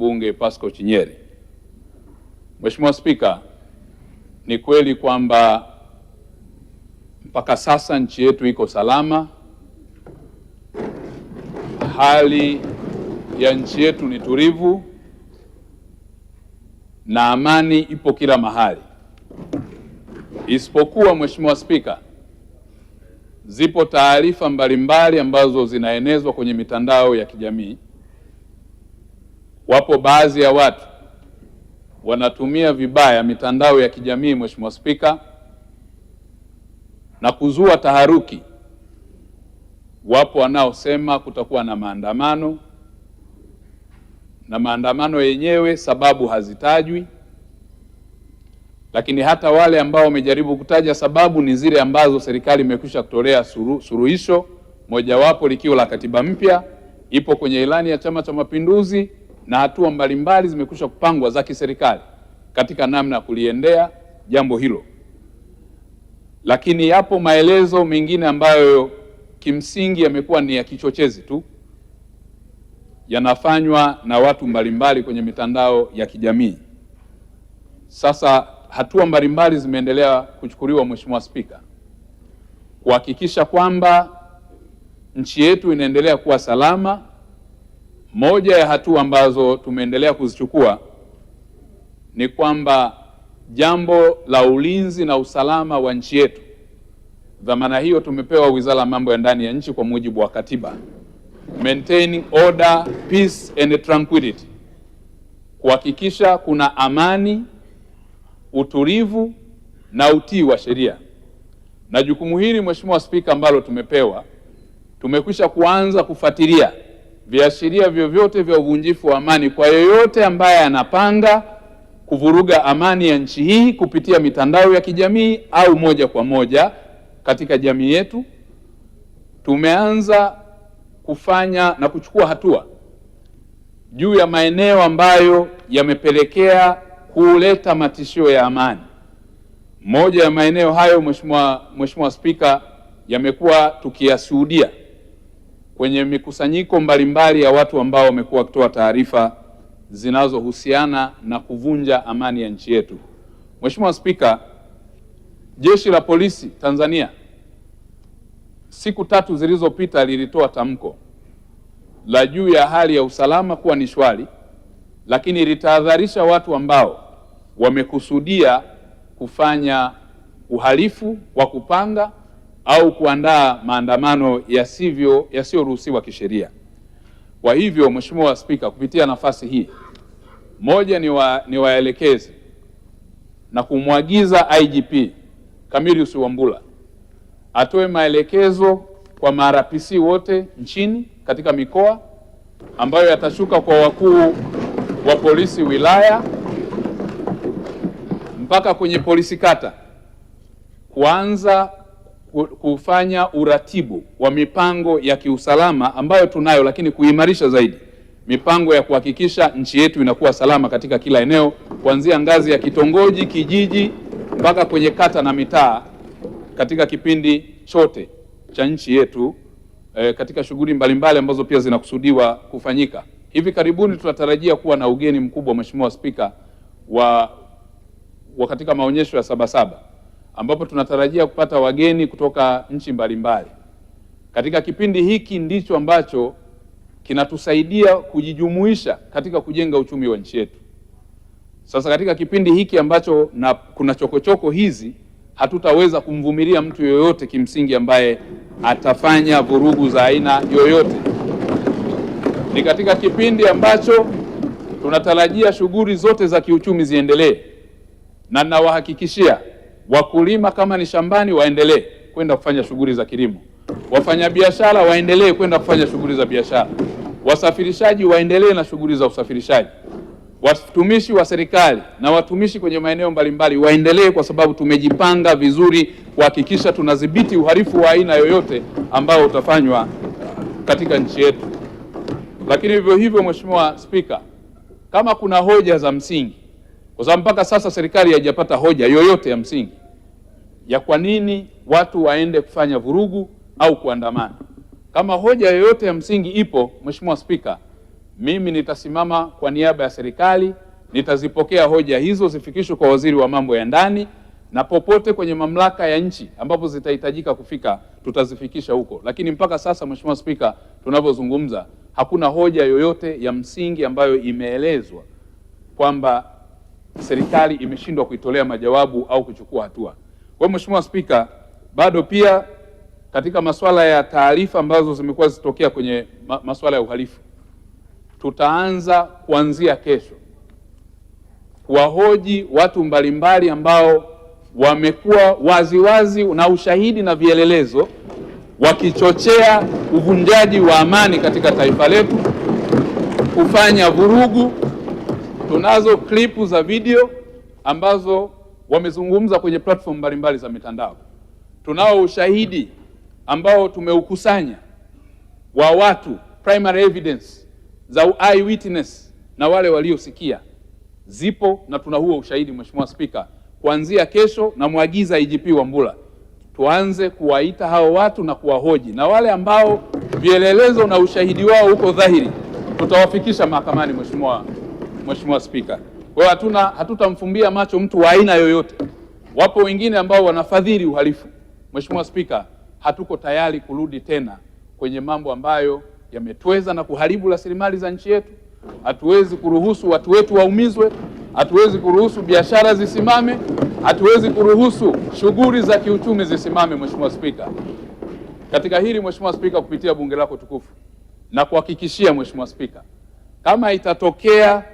mbunge Pascal Chinyeri. Mheshimiwa Spika, ni kweli kwamba mpaka sasa nchi yetu iko salama. Hali ya nchi yetu ni tulivu na amani ipo kila mahali. Isipokuwa Mheshimiwa Spika, zipo taarifa mbalimbali ambazo zinaenezwa kwenye mitandao ya kijamii. Wapo baadhi ya watu wanatumia vibaya mitandao ya kijamii, Mheshimiwa Spika, na kuzua taharuki. Wapo wanaosema kutakuwa na maandamano, na maandamano yenyewe sababu hazitajwi, lakini hata wale ambao wamejaribu kutaja sababu ni zile ambazo serikali imekwisha kutolea suluhisho, mojawapo likiwa la katiba mpya, ipo kwenye ilani ya Chama cha Mapinduzi, na hatua mbalimbali zimekwisha kupangwa za kiserikali katika namna ya kuliendea jambo hilo. Lakini yapo maelezo mengine ambayo kimsingi yamekuwa ni ya kichochezi tu, yanafanywa na watu mbalimbali kwenye mitandao ya kijamii. Sasa hatua mbalimbali zimeendelea kuchukuliwa, Mheshimiwa Spika, kuhakikisha kwamba nchi yetu inaendelea kuwa salama. Moja ya hatua ambazo tumeendelea kuzichukua ni kwamba jambo la ulinzi na usalama wa nchi yetu, dhamana hiyo tumepewa Wizara ya Mambo ya Ndani ya Nchi kwa mujibu wa katiba, maintaining order, peace and tranquility, kuhakikisha kuna amani, utulivu na utii wa sheria. Na jukumu hili, Mheshimiwa Spika, ambalo tumepewa, tumekwisha kuanza kufuatilia viashiria vyovyote vya uvunjifu wa amani kwa yoyote ambaye anapanga kuvuruga amani ya nchi hii kupitia mitandao ya kijamii au moja kwa moja katika jamii yetu. Tumeanza kufanya na kuchukua hatua juu ya maeneo ambayo yamepelekea kuleta matishio ya amani. Moja ya maeneo hayo, Mheshimiwa Spika, yamekuwa tukiyashuhudia kwenye mikusanyiko mbalimbali ya watu ambao wamekuwa wakitoa taarifa zinazohusiana na kuvunja amani ya nchi yetu. Mheshimiwa Spika, Jeshi la Polisi Tanzania siku 3 zilizopita lilitoa tamko la juu ya hali ya usalama kuwa ni shwari, lakini litahadharisha watu ambao wamekusudia kufanya uhalifu wa kupanga au kuandaa maandamano yasiyoruhusiwa kisheria. Kwa hivyo, Mheshimiwa Spika, kupitia nafasi hii, moja ni waelekeze na kumwagiza IGP Camillus Wambura atoe maelekezo kwa ma-RPC wote nchini katika mikoa, ambayo yatashuka kwa wakuu wa polisi wilaya mpaka kwenye polisi kata, kuanza kufanya uratibu wa mipango ya kiusalama ambayo tunayo, lakini kuimarisha zaidi mipango ya kuhakikisha nchi yetu inakuwa salama katika kila eneo, kuanzia ngazi ya kitongoji, kijiji mpaka kwenye kata na mitaa katika kipindi chote cha nchi yetu, katika shughuli mbalimbali ambazo pia zinakusudiwa kufanyika. Hivi karibuni tunatarajia kuwa na ugeni mkubwa, Mheshimiwa Spika, wa katika maonyesho ya Sabasaba, ambapo tunatarajia kupata wageni kutoka nchi mbalimbali. Katika kipindi hiki ndicho ambacho kinatusaidia kujijumuisha katika kujenga uchumi wa nchi yetu. Sasa katika kipindi hiki ambacho kuna chokochoko hizi, hatutaweza kumvumilia mtu yoyote kimsingi ambaye atafanya vurugu za aina yoyote. Ni katika kipindi ambacho tunatarajia shughuli zote za kiuchumi ziendelee, na ninawahakikishia wakulima kama ni shambani waendelee kwenda kufanya shughuli za kilimo, wafanyabiashara waendelee kwenda kufanya shughuli za biashara, wasafirishaji waendelee na shughuli za usafirishaji, watumishi wa serikali na watumishi kwenye maeneo mbalimbali waendelee, kwa sababu tumejipanga vizuri kuhakikisha tunadhibiti uhalifu wa aina yoyote ambao utafanywa katika nchi yetu. Lakini vivyo hivyo, Mheshimiwa Spika, kama kuna hoja za msingi, kwa sababu mpaka sasa serikali haijapata hoja yoyote ya msingi ya kwa nini watu waende kufanya vurugu au kuandamana. Kama hoja yoyote ya msingi ipo, Mheshimiwa Spika, mimi nitasimama kwa niaba ya serikali, nitazipokea hoja hizo zifikishwe kwa waziri wa mambo ya ndani, na popote kwenye mamlaka ya nchi ambapo zitahitajika kufika tutazifikisha huko. Lakini mpaka sasa, Mheshimiwa Spika, tunavyozungumza hakuna hoja yoyote ya msingi ambayo imeelezwa kwamba serikali imeshindwa kuitolea majawabu au kuchukua hatua. Kwa hiyo Mheshimiwa Spika, bado pia katika masuala ya taarifa ambazo zimekuwa zitokea kwenye masuala ya uhalifu, tutaanza kuanzia kesho kuwahoji watu mbalimbali ambao wamekuwa waziwazi na ushahidi na vielelezo wakichochea uvunjaji wa amani katika taifa letu, kufanya vurugu. Tunazo klipu za video ambazo wamezungumza kwenye platform mbalimbali za mitandao. Tunao ushahidi ambao tumeukusanya wa watu, primary evidence za eyewitness na wale waliosikia zipo, na tuna huo ushahidi. Mheshimiwa Spika, kuanzia kesho na muagiza IGP Wambura tuanze kuwaita hao watu na kuwahoji, na wale ambao vielelezo na ushahidi wao uko dhahiri tutawafikisha mahakamani. Mheshimiwa Spika, kwa hiyo hatutamfumbia macho mtu wa aina yoyote. Wapo wengine ambao wanafadhili uhalifu. Mheshimiwa Spika, hatuko tayari kurudi tena kwenye mambo ambayo yametweza na kuharibu rasilimali za nchi yetu. Hatuwezi kuruhusu watu wetu waumizwe, hatuwezi kuruhusu biashara zisimame, hatuwezi kuruhusu shughuli za kiuchumi zisimame. Mheshimiwa Spika, katika hili Mheshimiwa Spika, kupitia bunge lako tukufu na kuhakikishia Mheshimiwa Spika, kama itatokea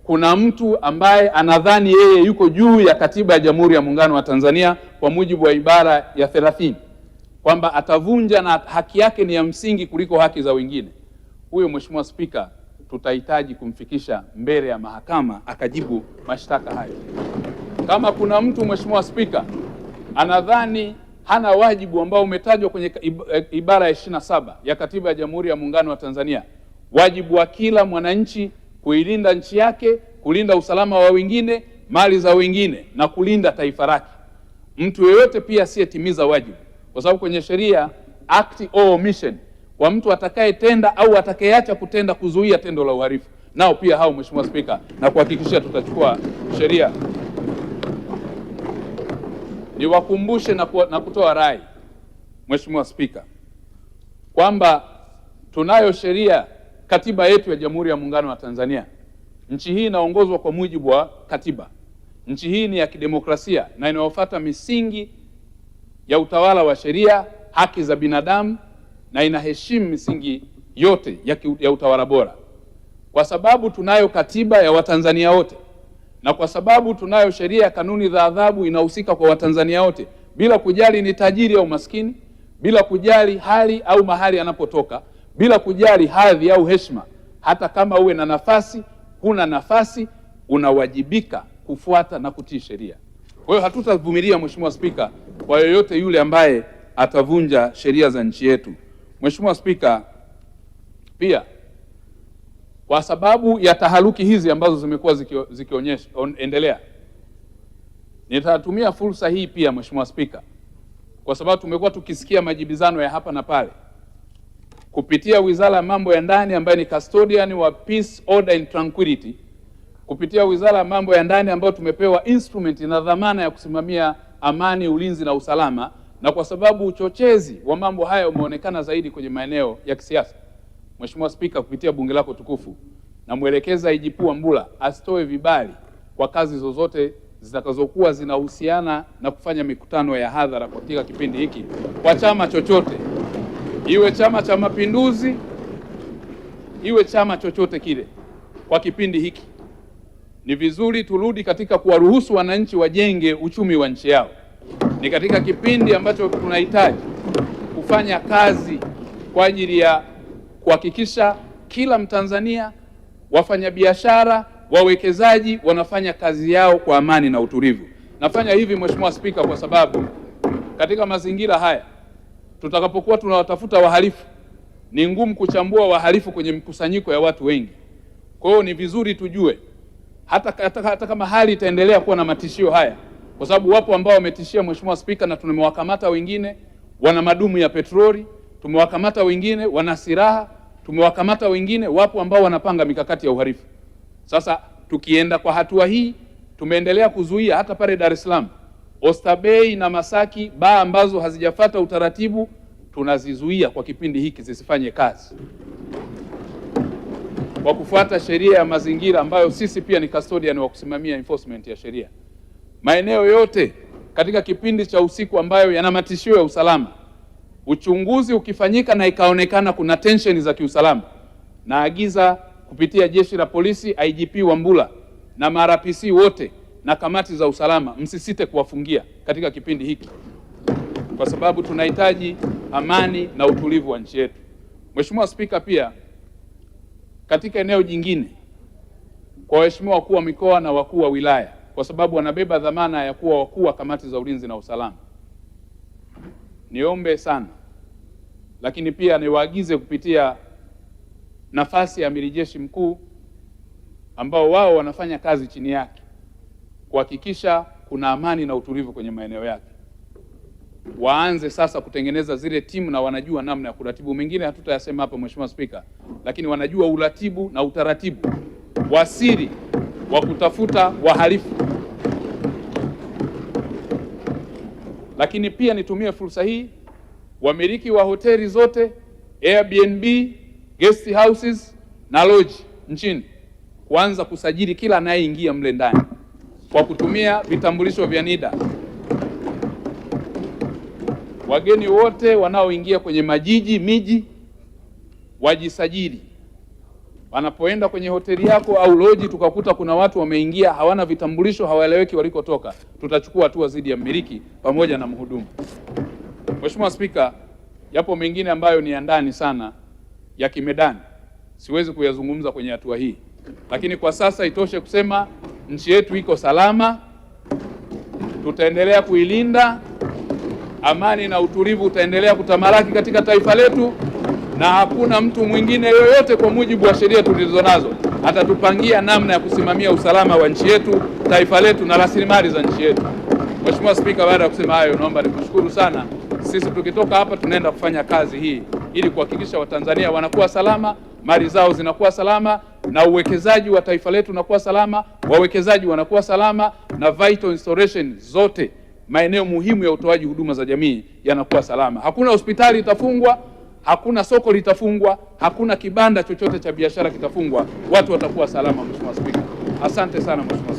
kuna mtu ambaye anadhani yeye yuko juu ya katiba ya Jamhuri ya Muungano wa Tanzania kwa mujibu wa ibara ya 30 kwamba atavunja na haki yake ni ya msingi kuliko haki za wengine, huyo Mheshimiwa Spika tutahitaji kumfikisha mbele ya mahakama akajibu mashtaka hayo. Kama kuna mtu Mheshimiwa Spika anadhani hana wajibu ambao umetajwa kwenye ibara ya 27 ya katiba ya Jamhuri ya Muungano wa Tanzania, wajibu wa kila mwananchi kuilinda nchi yake, kulinda usalama wa wengine, mali za wengine na kulinda taifa lake. Mtu yeyote pia asiyetimiza wajibu, kwa sababu kwenye sheria act or omission, kwa mtu atakayetenda au atakayeacha kutenda kuzuia tendo la uhalifu, nao pia hao Mheshimiwa Spika, na kuhakikishia tutachukua sheria. Niwakumbushe na kutoa rai Mheshimiwa Spika kwamba tunayo sheria, katiba yetu ya Jamhuri ya Muungano wa Tanzania. Nchi hii inaongozwa kwa mujibu wa katiba. Nchi hii ni ya kidemokrasia na inayofuata misingi ya utawala wa sheria, haki za binadamu, na inaheshimu misingi yote ya utawala bora. Kwa sababu tunayo katiba ya Watanzania wote, na kwa sababu tunayo sheria ya kanuni za adhabu inahusika kwa Watanzania wote bila kujali ni tajiri au maskini, bila kujali hali au mahali anapotoka, bila kujali hadhi au heshima, hata kama uwe na nafasi, huna nafasi, unawajibika kufuata na kutii sheria. Kwa hiyo hatutavumilia Mheshimiwa Spika kwa yoyote yule ambaye atavunja sheria za nchi yetu. Mheshimiwa Spika, pia kwa sababu ya taharuki hizi ambazo zimekuwa endelea, nitatumia fursa hii pia Mheshimiwa Spika, kwa sababu tumekuwa tukisikia majibizano ya hapa na pale kupitia Wizara ya Mambo ya Ndani ambayo ni custodian wa peace, order and tranquility, kupitia Wizara ya Mambo ya Ndani ambayo tumepewa instrument na dhamana ya kusimamia amani, ulinzi na usalama, na kwa sababu uchochezi wa mambo haya umeonekana zaidi kwenye maeneo ya kisiasa, Mheshimiwa Spika, kupitia bunge lako tukufu, na mwelekeza IGP Wambura asitoe vibali kwa kazi zozote zitakazokuwa zinahusiana na kufanya mikutano ya hadhara katika kipindi hiki kwa chama chochote, iwe Chama cha Mapinduzi, iwe chama chochote kile. Kwa kipindi hiki ni vizuri turudi katika kuwaruhusu wananchi wajenge uchumi wa nchi yao. Ni katika kipindi ambacho tunahitaji kufanya kazi kwa ajili ya kuhakikisha kila Mtanzania, wafanyabiashara, wawekezaji wanafanya kazi yao kwa amani na utulivu. Nafanya hivi Mheshimiwa Spika kwa sababu katika mazingira haya tutakapokuwa tunawatafuta wahalifu, ni ngumu kuchambua wahalifu kwenye mkusanyiko ya watu wengi. Kwa hiyo ni vizuri tujue hata kama hali itaendelea kuwa na matishio haya, kwa sababu wapo ambao wametishia Mheshimiwa Spika, na tumewakamata wengine wana madumu ya petroli, tumewakamata wengine wana silaha. tumewakamata wengine, wapo ambao wanapanga mikakati ya uhalifu. Sasa tukienda kwa hatua hii, tumeendelea kuzuia hata pale Dar es Salaam, Oysterbay na Masaki, baa ambazo hazijafuata utaratibu tunazizuia kwa kipindi hiki zisifanye kazi kwa kufuata sheria ya mazingira, ambayo sisi pia ni custodian wa kusimamia enforcement ya sheria. Maeneo yote katika kipindi cha usiku ambayo yana matishio ya usalama, uchunguzi ukifanyika na ikaonekana kuna tension za kiusalama, naagiza kupitia jeshi la polisi, IGP Wambura na MRPC wote na kamati za usalama, msisite kuwafungia katika kipindi hiki, kwa sababu tunahitaji amani na utulivu wa nchi yetu. Mheshimiwa Spika, pia katika eneo jingine, kwa waheshimiwa wakuu wa mikoa na wakuu wa wilaya, kwa sababu wanabeba dhamana ya kuwa wakuu wa kamati za ulinzi na usalama, niombe sana, lakini pia niwaagize kupitia nafasi ya amiri jeshi mkuu ambao wao wanafanya kazi chini yake kuhakikisha kuna amani na utulivu kwenye maeneo yake, waanze sasa kutengeneza zile timu, na wanajua namna ya kuratibu. Mengine hatutayasema hapa Mheshimiwa Spika, lakini wanajua uratibu na utaratibu wa siri wa kutafuta wahalifu. Lakini pia nitumie fursa hii, wamiliki wa hoteli zote, Airbnb, guest houses na lodge nchini kuanza kusajili kila anayeingia mle ndani kwa kutumia vitambulisho vya NIDA. Wageni wote wanaoingia kwenye miji wajisajili. Wanapoenda kwenye hoteli yako au lodge tukakuta kuna watu wameingia hawana vitambulisho, hawaeleweki walikotoka, tutachukua hatua dhidi ya mmiliki pamoja na mhudumu. Mheshimiwa Spika, yapo mengine ambayo ni ya ndani sana ya kimedani, siwezi kuyazungumza kwenye hatua hii, lakini kwa sasa itoshe kusema nchi yetu iko salama, tutaendelea kuilinda, amani na utulivu utaendelea kutamalaki katika taifa letu, na hakuna mtu mwingine yoyote kwa mujibu wa sheria tulizonazo atatupangia namna ya kusimamia usalama wa nchi yetu, taifa letu na rasilimali za nchi yetu. Mheshimiwa Spika, baada ya kusema hayo, naomba nikushukuru sana. Sisi tukitoka hapa tunaenda kufanya kazi hii ili kuhakikisha Watanzania wanakuwa salama, mali zao zinakuwa salama, na uwekezaji wa taifa letu unakuwa salama, wawekezaji wanakuwa salama, na vital installation zote, maeneo muhimu ya utoaji huduma za jamii yanakuwa salama. Hakuna hospitali itafungwa, hakuna soko litafungwa, hakuna kibanda chochote cha biashara kitafungwa. Watu watakuwa salama. Mheshimiwa Spika, asante sana Mheshimiwa.